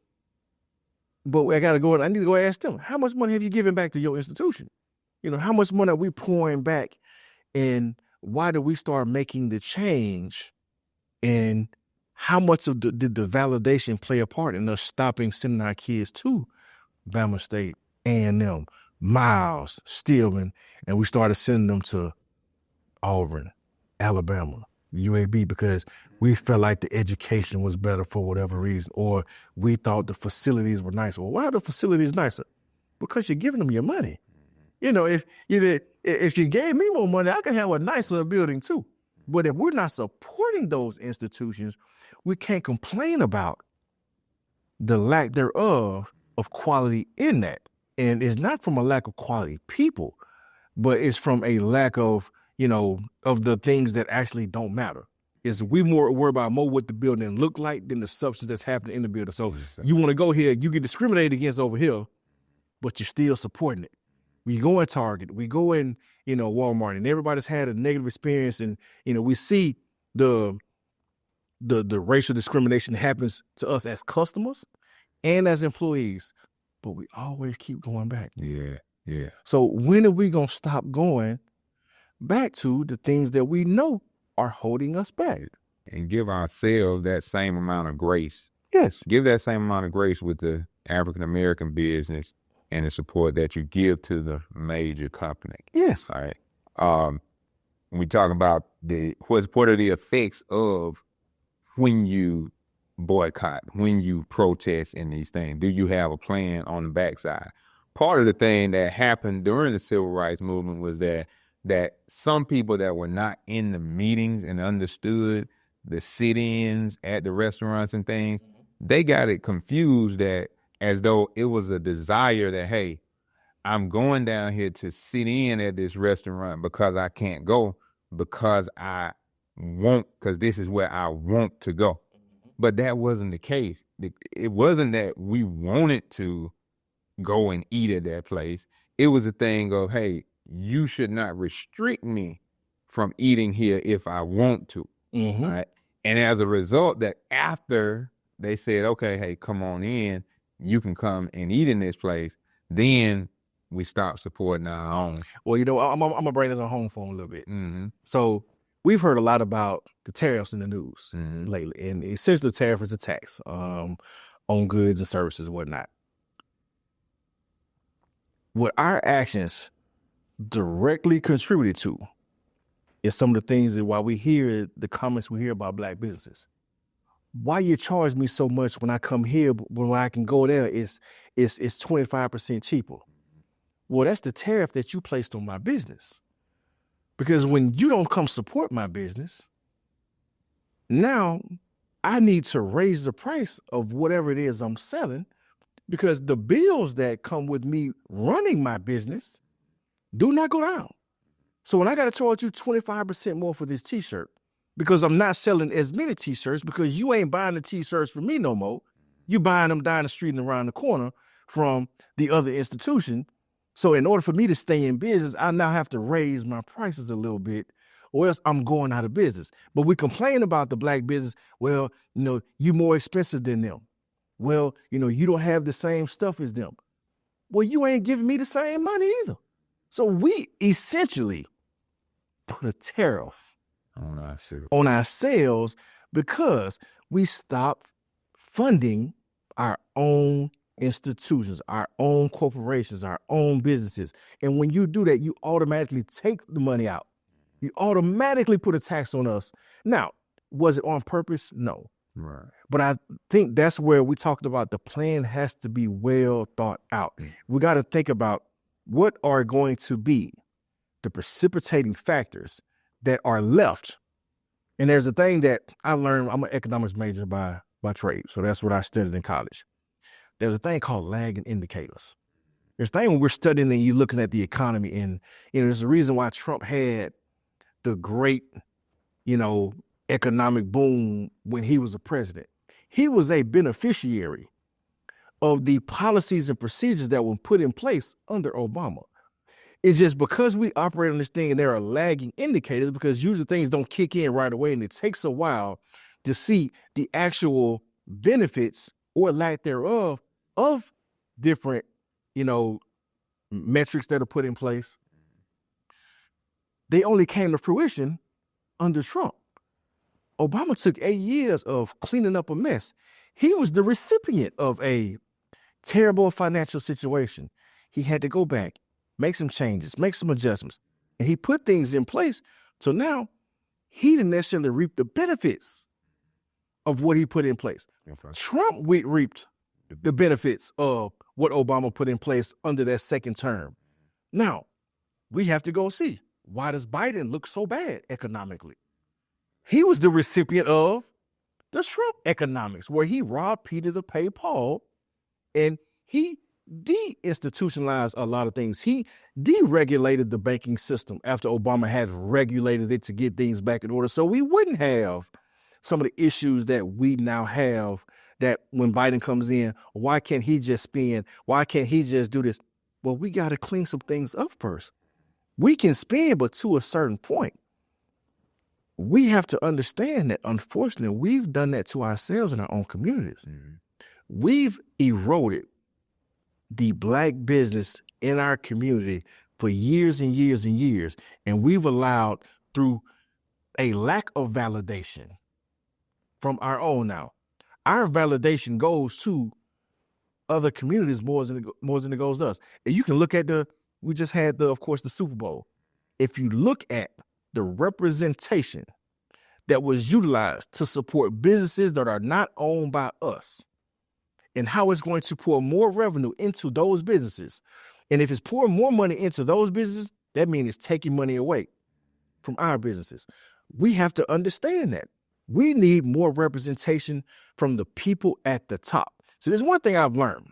but I got to go and I need to go ask them, how much money have you given back to your institution? How much money are we pouring back, and why did we start making the change, and how much did the validation play a part in us stopping sending our kids to Bama State, A&M, Miles, Stillman, and we started sending them to Auburn, Alabama, UAB, because we felt like the education was better for whatever reason, or we thought the facilities were nicer. Well, why are the facilities nicer? Because you're giving them your money. If you gave me more money, I could have a nicer building too. But if we're not supporting those institutions, we can't complain about the lack thereof of quality in that. And it's not from a lack of quality people, but it's from a lack of, of the things that actually don't matter. is we more worry about more what the building look like than the substance that's happening in the building. So you want to go here, you get discriminated against over here, but you're still supporting it. We go in Target, we go in, Walmart, and everybody's had a negative experience, and we see the racial discrimination happens to us as customers and as employees, but we always keep going back. Yeah. So when are we gonna stop going back to the things that we know are holding us back? And give ourselves that same amount of grace. Yes. Give that same amount of grace with the African American business and the support that you give to the major company. Yes. All right. When we talk about what are the effects of when you boycott, when you protest in these things? Do you have a plan on the backside? Part of the thing that happened during the civil rights movement was that some people that were not in the meetings and understood the sit-ins at the restaurants and things, they got it confused that as though it was a desire that, hey, I'm going down here to sit in at this restaurant because I can't go because this is where I want to go. But that wasn't the case. It wasn't that we wanted to go and eat at that place. It was a thing of, hey, you should not restrict me from eating here if I want to. Mm-hmm. All right. And as a result, that after they said, okay, hey, come on in, you can come and eat in this place, then we stopped supporting our own. Well, I'm gonna bring this on home for a little bit. Mm-hmm. So we've heard a lot about the tariffs in the news Mm-hmm. lately, and essentially the tariff is a tax on goods and services and whatnot. What our actions directly contributed to is some of the things that why we hear the comments we hear about black businesses. Why you charge me so much when I come here, but when I can go there, it's 25% cheaper. Well, that's the tariff that you placed on my business. Because when you don't come support my business, now I need to raise the price of whatever it is I'm selling, because the bills that come with me running my business do not go down. So when I got to charge you 25% more for this t-shirt, because I'm not selling as many t-shirts, because you ain't buying the t-shirts from me no more. You buying them down the street and around the corner from the other institution. So in order for me to stay in business, I now have to raise my prices a little bit, or else I'm going out of business. But we complain about the black business. Well, you more expensive than them. Well, you don't have the same stuff as them. Well, you ain't giving me the same money either. So we essentially put a tariff on our sales because we stopped funding our own institutions, our own corporations, our own businesses. And when you do that, you automatically take the money out. You automatically put a tax on us. Now, was it on purpose? No. Right. But I think that's where we talked about the plan has to be well thought out. We got to think about what are going to be the precipitating factors that are left. And there's a thing that I learned. I'm an economics major by trade, so that's what I studied in college. There's a thing called lagging indicators. There's a thing when we're studying and you're looking at the economy, and there's a reason why Trump had the great, economic boom when he was a president. He was a beneficiary of the policies and procedures that were put in place under Obama. It's just because we operate on this thing and there are lagging indicators, because usually things don't kick in right away and it takes a while to see the actual benefits or lack thereof of different, metrics that are put in place. They only came to fruition under Trump. Obama took 8 years of cleaning up a mess. He was the recipient of a terrible financial situation. He had to go back, make some changes, make some adjustments. And he put things in place. So now he didn't necessarily reap the benefits of what he put in place. Trump reaped the benefits of what Obama put in place under that second term. Now, we have to go see, why does Biden look so bad economically? He was the recipient of the Trump economics, where he robbed Peter to pay Paul, and he deinstitutionalized a lot of things. He deregulated the banking system after Obama had regulated it to get things back in order. So we wouldn't have some of the issues that we now have, that when Biden comes in, why can't he just spend? Why can't he just do this? Well, we got to clean some things up first. We can spend, but to a certain point. We have to understand that, unfortunately, we've done that to ourselves in our own communities. Mhm. We've eroded the Black business in our community for years and years and years, and we've allowed, through a lack of validation from our own now, our validation goes to other communities more than it goes to us. And you can look at we just had of course, the Super Bowl. If you look at the representation that was utilized to support businesses that are not owned by us, and how it's going to pour more revenue into those businesses. And if it's pouring more money into those businesses, that means it's taking money away from our businesses. We have to understand that. We need more representation from the people at the top. So there's one thing I've learned.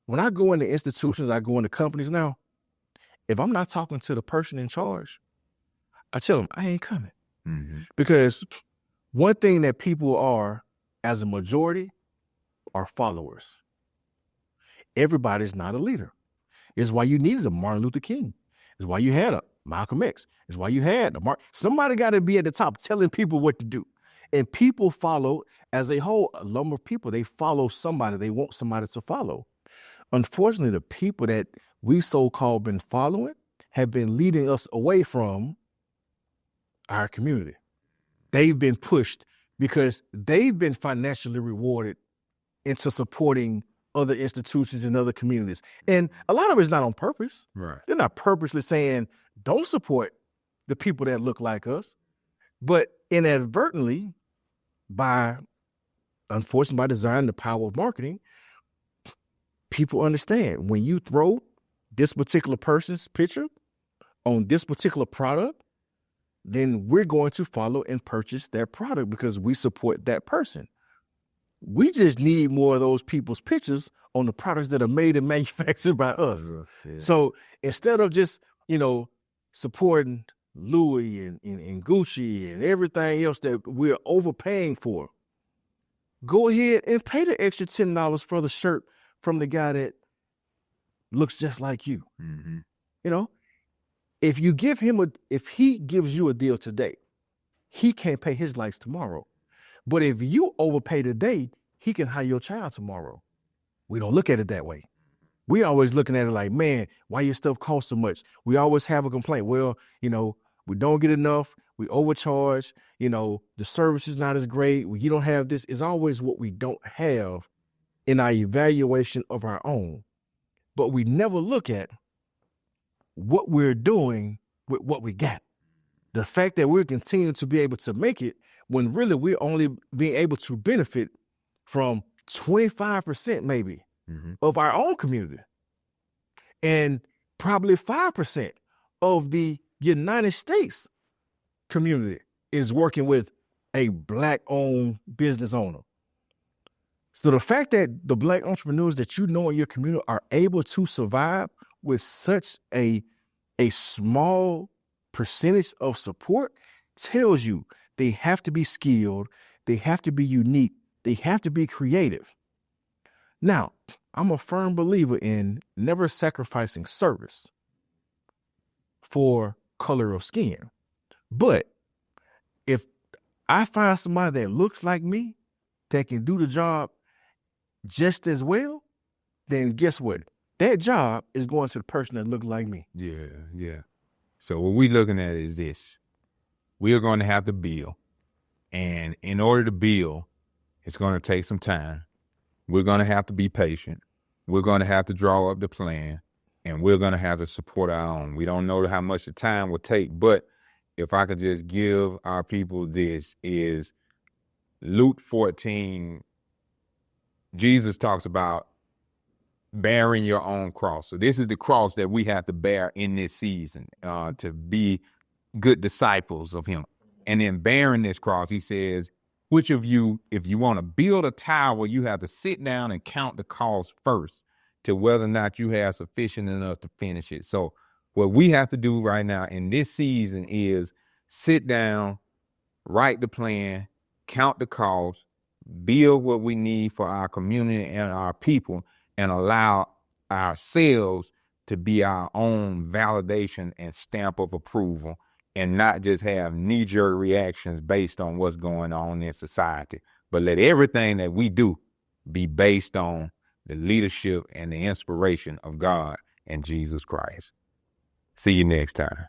When I go into institutions, I go into companies now, if I'm not talking to the person in charge, I tell them I ain't coming. Mhm. Because one thing that people are, as a majority, are followers. Everybody's not a leader. It's why you needed a Martin Luther King. It's why you had a Malcolm X. It's why you had somebody got to be at the top telling people what to do. And people follow, as a whole, a number of people, they follow somebody. They want somebody to follow. Unfortunately, the people that we so-called been following have been leading us away from our community. They've been pushed because they've been financially rewarded into supporting other institutions and other communities. And a lot of it's not on purpose. Right. They're not purposely saying, don't support the people that look like us. But inadvertently, unfortunately, by design, the power of marketing, people understand when you throw this particular person's picture on this particular product, then we're going to follow and purchase that product because we support that person. We just need more of those people's pictures on the products that are made and manufactured by us. Yeah. So instead of just, supporting Louis and Gucci and everything else that we're overpaying for, go ahead and pay the extra $10 for the shirt from the guy that looks just like you. Mhm. If he gives you a deal today, he can't pay his lights tomorrow. But if you overpay today, he can hire your child tomorrow. We don't look at it that way. We always looking at it like, man, why your stuff costs so much? We always have a complaint. Well, we don't get enough. We overcharge. The service is not as great. You don't have this. It's always what we don't have in our evaluation of our own. But we never look at what we're doing with what we got. The fact that we're continuing to be able to make it when really we're only being able to benefit from 25% maybe Mhm. of our own community, and probably 5% of the United States community is working with a Black-owned business owner. So the fact that the Black entrepreneurs that in your community are able to survive with such a small percentage of support tells you they have to be skilled, they have to be unique, they have to be creative. Now, I'm a firm believer in never sacrificing service for color of skin. But if I find somebody that looks like me that can do the job just as well, then guess what? That job is going to the person that looks like me. Yeah. So what we looking at is this. We are going to have to build. And in order to build, it's going to take some time. We're going to have to be patient. We're going to have to draw up the plan. And we're going to have to support our own. We don't know how much the time will take. But if I could just give our people this, is Luke 14, Jesus talks about bearing your own cross. So this is the cross that we have to bear in this season to be good disciples of him. And in bearing this cross, he says, which of you, if you want to build a tower, you have to sit down and count the cost first to whether or not you have sufficient enough to finish it. So what we have to do right now in this season is sit down, write the plan, count the cost, build what we need for our community and our people, and allow ourselves to be our own validation and stamp of approval, and not just have knee-jerk reactions based on what's going on in society, but let everything that we do be based on the leadership and the inspiration of God and Jesus Christ. See you next time.